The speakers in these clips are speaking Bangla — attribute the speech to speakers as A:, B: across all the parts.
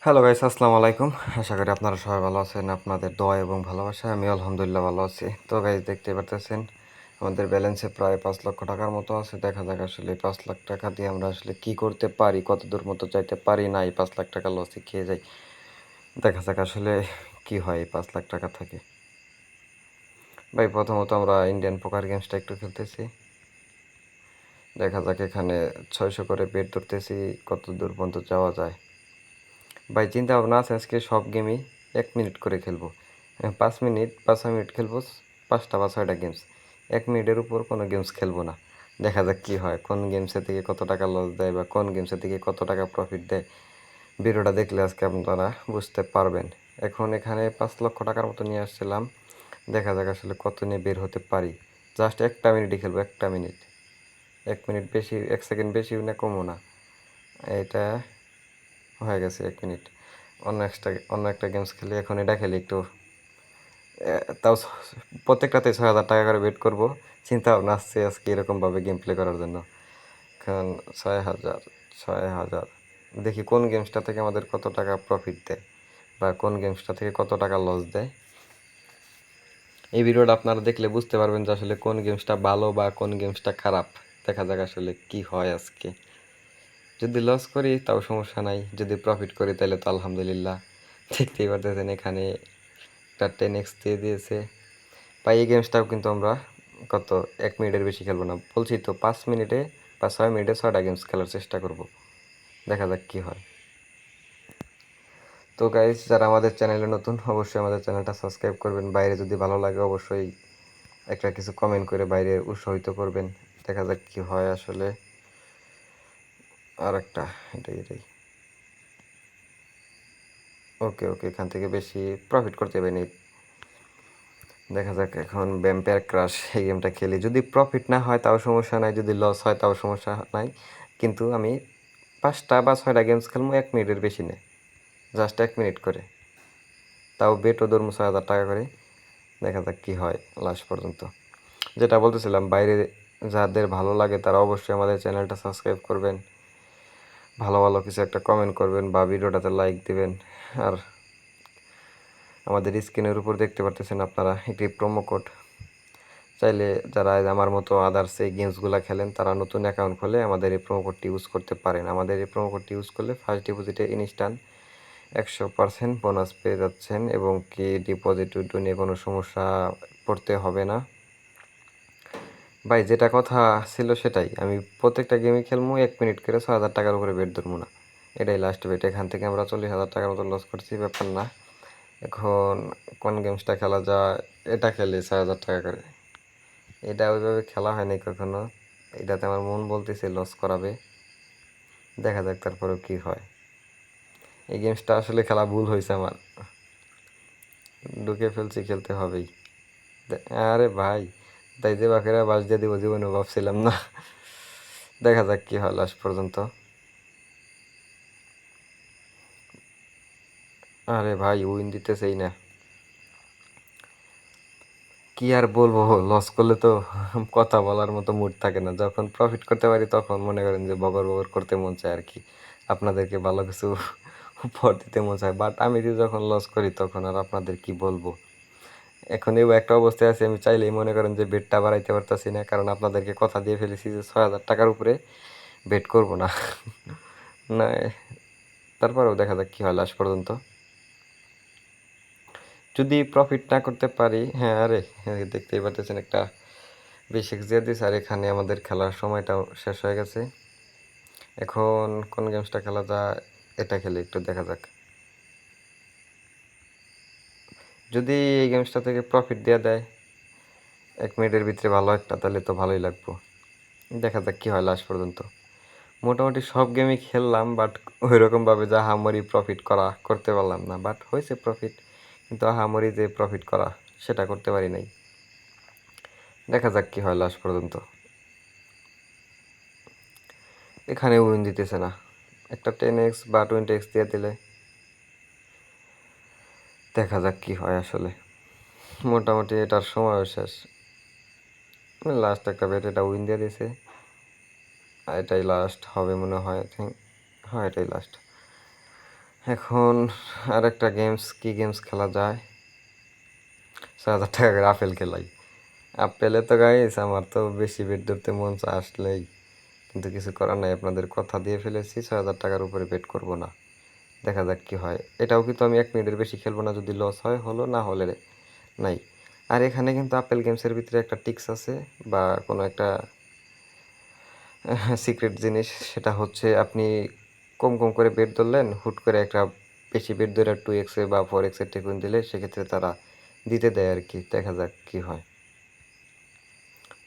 A: হ্যালো গাইস, আসসালামু আলাইকুম। আশা করি আপনারা সবাই ভালো আছেন। আপনাদের দোয়া এবং ভালোবাসায় আমি আলহামদুলিল্লাহ ভালো আছি। তো গাইস, দেখতে পারতেছেন আমাদের ব্যালেন্সে প্রায় 5 লক্ষ টাকার মতো আছে। দেখা যাক আসলে 5 লাখ টাকা দিয়ে আমরা আসলে কি করতে পারি, কত দূর মতো যাইতে পারি না এই 5 লাখ টাকা লসে খেয়ে যাই। দেখা যাক আসলে কি হয় এই 5 লাখ টাকা থেকে। ভাই, প্রথমত আমরা ইন্ডিয়ান পোকার গেমসটা একটু খেলতেছি। দেখা যাক এখানে 600 করে বেট ধরতেছি, কত দূর পর্যন্ত যাওয়া যায়। ভাই, চিন্তা ভাবনা আছে আজকে সব গেমই 1 মিনিট করে খেলবো। 5 মিনিট বা 6 মিনিট খেলবো, 5টা বা 6টা গেমস। 1 মিনিটের উপর কোনো গেমস খেলবো না। দেখা যাক কী হয়, কোন গেমসের থেকে কত টাকা লস দেয় বা কোন গেমসের থেকে কত টাকা প্রফিট দেয়। ভিডিওটা দেখলে আজকে আপনারা বুঝতে পারবেন। এখন এখানে 5 লক্ষ টাকার মতো নিয়ে আসছিলাম। দেখা যাক আসলে কত নিয়ে বের হতে পারি। জাস্ট 1টা মিনিটই খেলবো, 1টা মিনিট। 1 মিনিট বেশি, 1 সেকেন্ড বেশিও না কমও না। এটা হয়ে গেছে 1 মিনিট। অন্য একটা গেমস খেলি, এখন এটা খেলি একটু। তাও প্রত্যেকটাতে 6,000 টাকা করে বেট করব। চিন্তা ভাবনা আসছে আজকে এরকমভাবে গেম প্লে করার জন্য। এখন 6,000, 6,000, দেখি কোন গেমসটা থেকে আমাদের কত টাকা প্রফিট দেয় বা কোন গেমসটা থেকে কত টাকা লস দেয়। এই ভিডিওটা আপনারা দেখলে বুঝতে পারবেন যে আসলে কোন গেমসটা ভালো বা কোন গেমসটা খারাপ। দেখা যাক আসলে কি হয় আজকে। যদি লস করি তাও সমস্যা নাই, যদি প্রফিট করি তাহলে তো আলহামদুলিল্লাহ। দেখতেই পারতেছেন এখানে একটা 10x দিয়ে দিয়েছে। বা এই গেমসটাও কিন্তু আমরা কত 1 মিনিটের বেশি খেলবো না, বলছি তো 5 মিনিটে বা 6 মিনিটে 6টা গেমস খেলার চেষ্টা করব। দেখা যাক কী হয়। তো গাইস, যারা আমাদের চ্যানেলে নতুন অবশ্যই আমাদের চ্যানেলটা সাবস্ক্রাইব করবেন। বাইরে যদি ভালো লাগে অবশ্যই একটা কিছু কমেন্ট করে বাইরে উৎসাহিত করবেন। দেখা যাক কী হয় আসলে। আর একটা এটাই ওকে ওকে, এখান থেকে বেশি প্রফিট করতে পারিনি। দেখা যাক এখন ভ্যাম্পায়ার ক্রাশ এই গেমটা খেলি। যদি প্রফিট না হয় তাও সমস্যা নাই, যদি লস হয় তাও সমস্যা নাই। কিন্তু আমি 5টা বা 6টা গেমস খেলবো, 1 মিনিটের বেশি নেই, জাস্ট 1 মিনিট করে। তাও বেটও ধরবো 6,000 টাকা করে। দেখা যাক কী হয় লাস্ট পর্যন্ত। যেটা বলতেছিলাম, বাইরে যাদের ভালো লাগে তারা অবশ্যই আমাদের চ্যানেলটা সাবস্ক্রাইব করবেন, ভালো ভালো কিছু একটা কমেন্ট করবেন বা ভিডিওটাতে লাইক দিবেন। আর আমাদের স্ক্রিনের উপর দেখতে পারতেছেন আপনারা একটি প্রোমো কোড। চাইলে যারা আমার মতো আদার্স এই গেমসগুলো খেলেন তারা নতুন অ্যাকাউন্ট খুলে আমাদের এই প্রোমো কোডটি ইউজ করতে পারেন। আমাদের এই প্রোমো কোডটি ইউজ করলে ফার্স্ট ডিপোজিটে ইনস্ট্যান্ট 100% বোনাস পেয়ে যাচ্ছেন এবং কি ডিপোজিট উইথড্র নিয়ে কোনো সমস্যা পড়তে হবে না। ভাই, যেটা কথা ছিল সেটাই, আমি প্রত্যেকটা গেমই খেলবো 1 মিনিট করে, 6,000 টাকার উপরে বেট ধরবো না। এটাই লাস্ট বেট। এখান থেকে আমরা 40,000 টাকার মতো লস করছি, ব্যাপার না। এখন কোন গেমসটা খেলা যায়, এটা খেলি 6,000 টাকা করে। এটা ওইভাবে খেলা হয়নি কখনো। এটাতে আমার মন বলতেছে লস করাবে। দেখা যাক তারপরেও কি হয়। এই গেমসটা আসলে খেলা ভুল হয়েছে আমার, ঢুকে ফেলছি, খেলতে হবেই। আরে ভাই, তাই যে বাকিরা বাস দিয়ে দিব জীবনে ভাবছিলাম না। দেখা যাক কি হয় লাস্ট পর্যন্ত। আরে ভাই, উইন দিতেছেই না। কি আর বলবো, লস করলে তো কথা বলার মতো মুড থাকে না। যখন প্রফিট করতে পারি তখন মনে করেন যে বগর বগর করতে মন চায় আর কি, আপনাদেরকে ভালো কিছু উপহার দিতে মন চায়। বাট আমি যখন লস করি তখন আর আপনাদের কি বলবো। এখন এই একটা অবস্থায় আছে, আমি চাইলেই মনে করেন যে বেটটা বাড়াইতে পারতাছি না, কারণ আপনাদেরকে কথা দিয়ে ফেলেছি যে 6,000 টাকার উপরে বেট করব না। না, তারপরেও দেখা যাক কী হয় লাস্ট পর্যন্ত। যদি প্রফিট না করতে পারি, হ্যাঁ, আরে দেখতেই পারতেছেন একটা 20x দিয়ে দিস। আর এখানে আমাদের খেলার সময়টাও শেষ হয়ে গেছে। এখন কোন গেমসটা খেলা যায়, এটা খেলে একটু দেখা যাক। যদি এই গেমসটা থেকে প্রফিট দিয়ে দেয় 1 মিনিটের ভিতরে ভালো একটা, তাহলে তো ভালোই লাগবো। দেখা যাক কী হয় লাস্ট পর্যন্ত। মোটামুটি সব গেমই খেললাম, বাট ওই রকমভাবে যা আহামরি প্রফিট করতে পারলাম না। বাট হয়েছে প্রফিট, কিন্তু আহামরি যে প্রফিট করা সেটা করতে পারি নাই। দেখা যাক কী হয় লাস্ট পর্যন্ত। এখানে উইন দিতেছে না, একটা 10x বা 20x দিয়ে দিলে দেখা যাক কী হয় আসলে। মোটামুটি এটার সময়ও শেষ। লাস্ট একটা বেট, এটা উইন দিয়ে দিয়েছে। এটাই লাস্ট হবে মনে হয়, থিঙ্ক। হ্যাঁ, এটাই লাস্ট। এখন আরেকটা গেমস, কি গেমস খেলা যায়? 6,000 টাকা করে আপেল খেলাই। আপেলে তো গাইস আমার তো বেশি বেট ধরতে মন আসলেই, কিন্তু কিছু করার নাই, আপনাদের কথা দিয়ে ফেলেছি 6,000 টাকার উপরে বেট করব না। দেখা যাক কি হয়। এটাও কিন্তু আমি 1 মিনিটের বেশি খেলবো না, যদি লস হয় হলো, না হলে নাই। আর এখানে কিন্তু আপেল গেমসের ভিতরে একটা টিক্স আছে বা কোনো একটা সিক্রেট জিনিস, সেটা হচ্ছে আপনি কম কম করে বেট ধরলেন, হুট করে একটা বেশি বেট ধরে 2x বা 4x টিকুন দিলে সেক্ষেত্রে তারা দিতে দেয় আর কি। দেখা যাক কি হয়।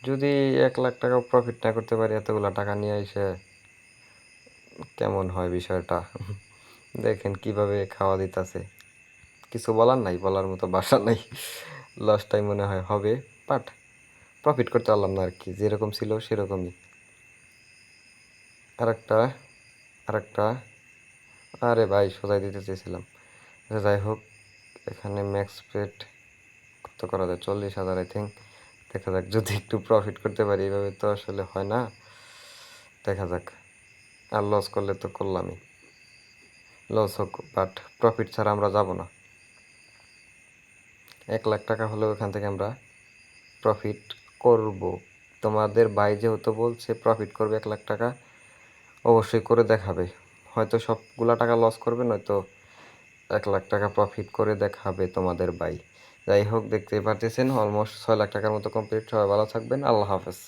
A: যদি 1 লাখ টাকা প্রফিট না করতে পারি, এতগুলো টাকা নিয়ে এসে কেমন হয় বিষয়টা। দেখেন কিভাবে খাওয়া দিতেছে। কিছু বলার নাই, বলার মতো ভাষা নাই। লসটাই মনে হয় হবে, বাট প্রফিট করতে পারলাম না আর কি, যেরকম ছিল সেরকমই। আরেকটা, আরেকটা, আরে ভাই সোজাই দিতে চেয়েছিলাম। আচ্ছা যাই হোক, এখানে ম্যাক্স পেট কত করা যায়? 40,000 আই থিঙ্ক। দেখা যাক, যদি একটু প্রফিট করতে পারি। এইভাবে তো আসলে হয় না, দেখা যাক। আর লস করলে তো করলামই, লস হোক, বাট প্রফিট ছাড়া আমরা যাব না। 1 লাখ টাকা হলেও এখান থেকে আমরা প্রফিট করব। তোমাদের ভাই যেহেতু বলছে প্রফিট করবে 1 লাখ টাকা, অবশ্যই করে দেখাবে। হয়তো সবগুলা টাকা লস করবে, নয়তো 1 লাখ টাকা প্রফিট করে দেখাবে তোমাদের ভাই। যাই হোক, দেখতেই পারতেছেন অলমোস্ট 6 লাখ টাকার মতো কমপ্লিট। সবাই ভালো থাকবেন, আল্লাহ হাফেজ।